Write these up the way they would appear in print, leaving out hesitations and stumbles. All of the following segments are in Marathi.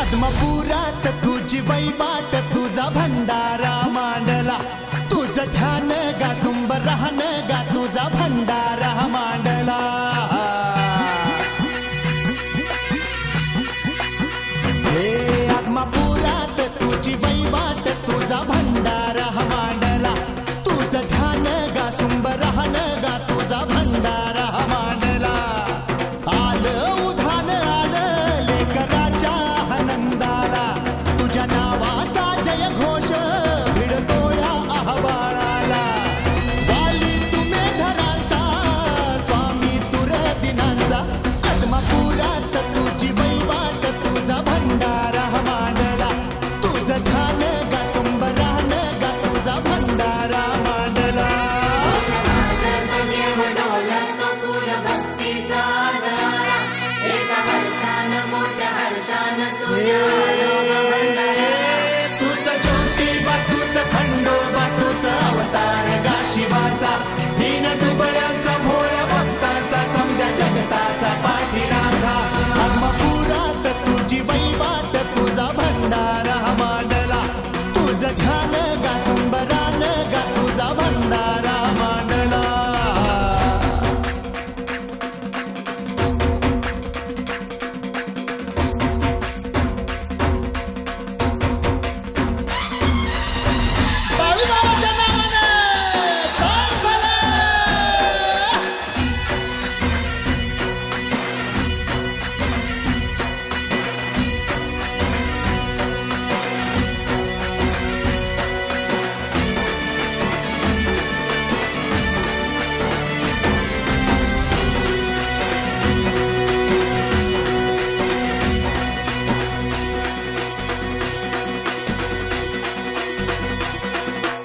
आदमापुरात तुझी वैबाट तुझा भंडारा मांडला तुझं ध्यान गा सुंब राहन गा तुझा भंडारा मांडला हे आदमापुरात तुझी वैबाट तुझा भंडारा मांडला तुझं ध्यान गा सुंब राहन गा तुझा भंडारा मांडला आलं उधान आलं लेकराच्या आनंदाला तुझ्या नावाचा जय घोष भिडतो या आव्हानाला वाली तुम्ही धरांचा स्वामी तुर दिनांचा आदमापुरात तुझी वैवाट तुझा भंडारा मांडला तुझं ध्यान गा सुंब राहन गा तुझा भंडारा मांडला तुझं ज्योतिबा तुझं खंडोबा तुझं अवतार गा शिवाचा दीन दुबळ्यांचा भोळ्या भक्तांचा समद्या जगताचा पाठीराखा आदमापुरात तुझी वैवाट तुझा भंडारा मांडला तुझं ध्यान गा सुंब राहन गा तुझा भंडारा मांडला बाळूमामाच्या नावानं चाल भलं.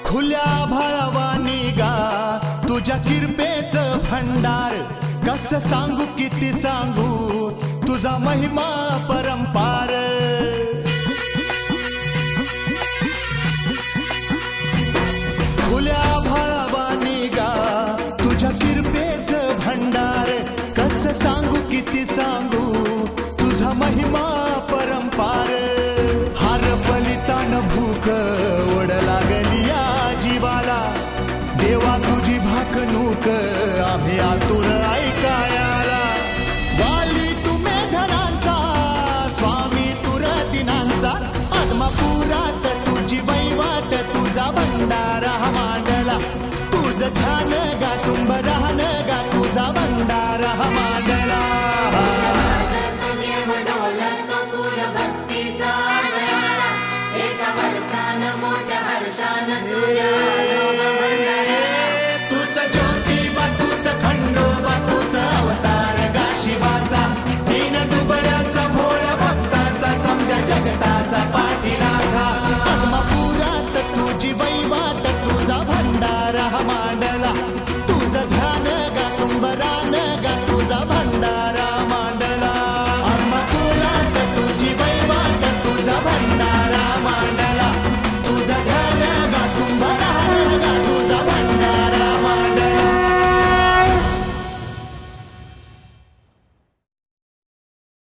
खुल्या भाळवानी गा तुझ्या किरपेचं भंडार कसं सांगू किती सांगू तुझा महिमा परंपार खुल्या भाळवानी गा तुझ्या किरपेचं भंडार कसं सांगू किती सांगू तुझा महिमा परंपार हार बलितान भूक ओढ लागली या जीवाला देवा तुझी भाकणूक आम्ही आतुर ऐकायाला वाली तुम्ही धरांचा स्वामी तुर दिनांचा आदमापुरात तुझी वैवाट तुझा भंडारा मांडला तुझं ध्यान गा सुंब राहन गा तुझा भंडारा मांडला एका वर्षानं मोठ्या हर्षानं तुझ्या